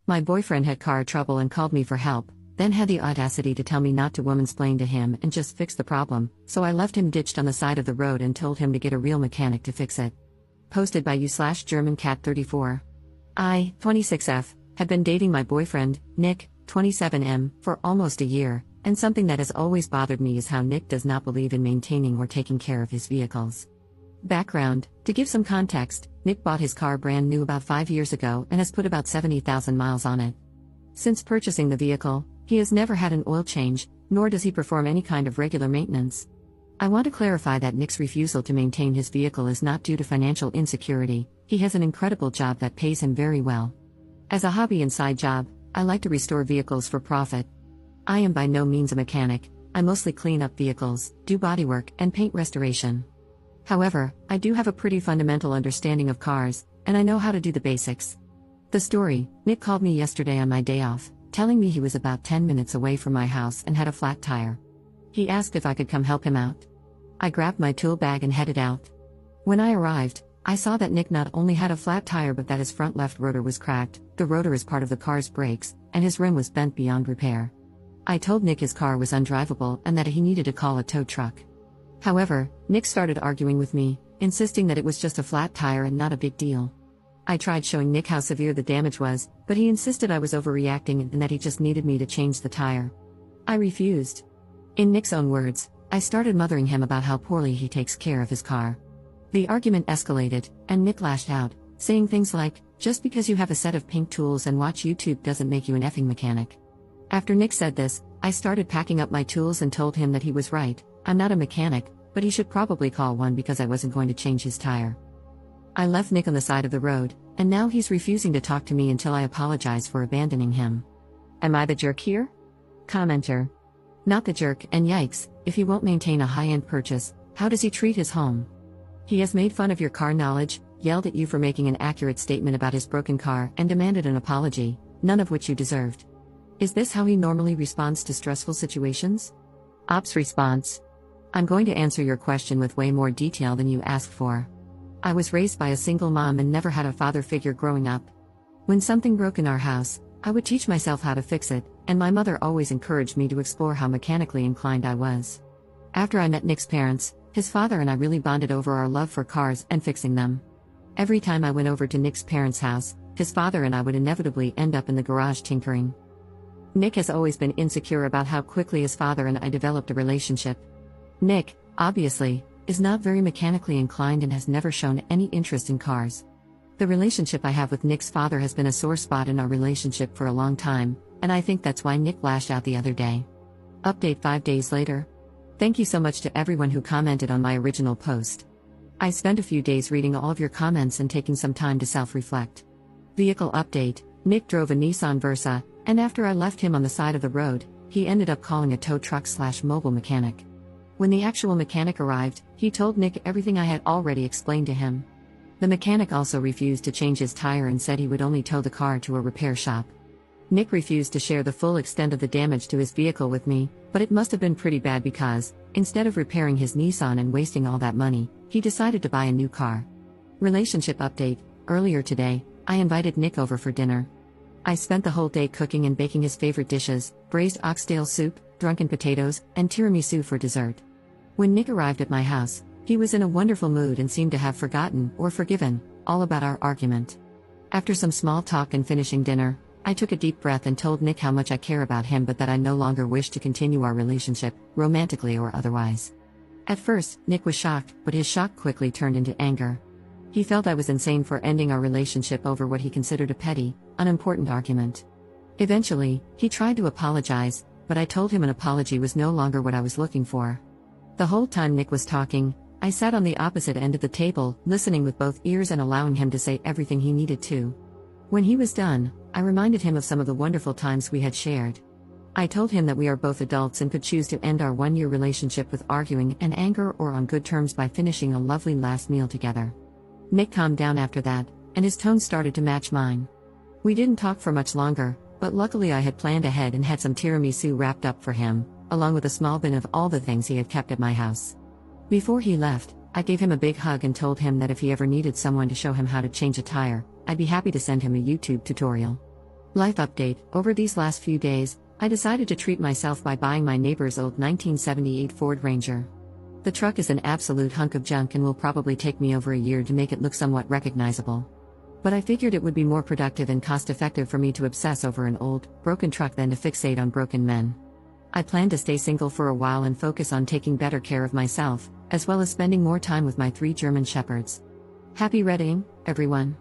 My boyfriend had car trouble and called me for help, then had the audacity to tell me not to womansplain to him and just fix the problem, so I left him ditched on the side of the road and told him to get a real mechanic to fix it. Posted by you/GermanCat34. I, 26F, had been dating my boyfriend, Nick, 27M, for almost a year, and something that has always bothered me is how Nick does not believe in maintaining or taking care of his vehicles. Background: to give some context, Nick bought his car brand new about 5 years ago and has put about 70,000 miles on it. Since purchasing the vehicle, he has never had an oil change, nor does he perform any kind of regular maintenance. I want to clarify that Nick's refusal to maintain his vehicle is not due to financial insecurity. He has an incredible job that pays him very well. As a hobby and side job, I like to restore vehicles for profit. I am by no means a mechanic. I mostly clean up vehicles, do bodywork, and paint restoration. However, I do have a pretty fundamental understanding of cars, and I know how to do the basics. The story: Nick called me yesterday on my day off, telling me he was about 10 minutes away from my house and had a flat tire. He asked if I could come help him out. I grabbed my tool bag and headed out. When I arrived, I saw that Nick not only had a flat tire but that his front left rotor was cracked. The rotor is part of the car's brakes, and his rim was bent beyond repair. I told Nick his car was undrivable and that he needed to call a tow truck. However, Nick started arguing with me, insisting that it was just a flat tire and not a big deal. I tried showing Nick how severe the damage was, but he insisted I was overreacting and that he just needed me to change the tire. I refused. In Nick's own words, I started mothering him about how poorly he takes care of his car. The argument escalated, and Nick lashed out, saying things like, "Just because you have a set of pink tools and watch YouTube doesn't make you an effing mechanic." After Nick said this, I started packing up my tools and told him that he was right. I'm not a mechanic, but he should probably call one because I wasn't going to change his tire. I left Nick on the side of the road, and now he's refusing to talk to me until I apologize for abandoning him. Am I the jerk here? Commenter: not the jerk, and yikes, if he won't maintain a high-end purchase, how does he treat his home? He has made fun of your car knowledge, yelled at you for making an accurate statement about his broken car, and demanded an apology, none of which you deserved. Is this how he normally responds to stressful situations? Ops response: I'm going to answer your question with way more detail than you asked for. I was raised by a single mom and never had a father figure growing up. When something broke in our house, I would teach myself how to fix it, and my mother always encouraged me to explore how mechanically inclined I was. After I met Nick's parents, his father and I really bonded over our love for cars and fixing them. Every time I went over to Nick's parents' house, his father and I would inevitably end up in the garage tinkering. Nick has always been insecure about how quickly his father and I developed a relationship. Nick, obviously, is not very mechanically inclined and has never shown any interest in cars. The relationship I have with Nick's father has been a sore spot in our relationship for a long time, and I think that's why Nick lashed out the other day. Update 5 days later. Thank you so much to everyone who commented on my original post. I spent a few days reading all of your comments and taking some time to self-reflect. Vehicle update: Nick drove a Nissan Versa, and after I left him on the side of the road, he ended up calling a tow truck/mobile mechanic. When the actual mechanic arrived, he told Nick everything I had already explained to him. The mechanic also refused to change his tire and said he would only tow the car to a repair shop. Nick refused to share the full extent of the damage to his vehicle with me, but it must have been pretty bad because, instead of repairing his Nissan and wasting all that money, he decided to buy a new car. Relationship update: earlier today, I invited Nick over for dinner. I spent the whole day cooking and baking his favorite dishes: braised oxtail soup, drunken potatoes, and tiramisu for dessert. When Nick arrived at my house, he was in a wonderful mood and seemed to have forgotten, or forgiven, all about our argument. After some small talk and finishing dinner, I took a deep breath and told Nick how much I care about him but that I no longer wish to continue our relationship, romantically or otherwise. At first, Nick was shocked, but his shock quickly turned into anger. He felt I was insane for ending our relationship over what he considered a petty, unimportant argument. Eventually, he tried to apologize, but I told him an apology was no longer what I was looking for. The whole time Nick was talking, I sat on the opposite end of the table, listening with both ears and allowing him to say everything he needed to. When he was done, I reminded him of some of the wonderful times we had shared. I told him that we are both adults and could choose to end our one-year relationship with arguing and anger or on good terms by finishing a lovely last meal together. Nick calmed down after that, and his tone started to match mine. We didn't talk for much longer, but luckily I had planned ahead and had some tiramisu wrapped up for him, along with a small bin of all the things he had kept at my house. Before he left, I gave him a big hug and told him that if he ever needed someone to show him how to change a tire, I'd be happy to send him a YouTube tutorial. Life update. Over these last few days, I decided to treat myself by buying my neighbor's old 1978 Ford Ranger. The truck is an absolute hunk of junk and will probably take me over a year to make it look somewhat recognizable. But I figured it would be more productive and cost-effective for me to obsess over an old, broken truck than to fixate on broken men. I plan to stay single for a while and focus on taking better care of myself, as well as spending more time with my 3 German shepherds. Happy reading, everyone!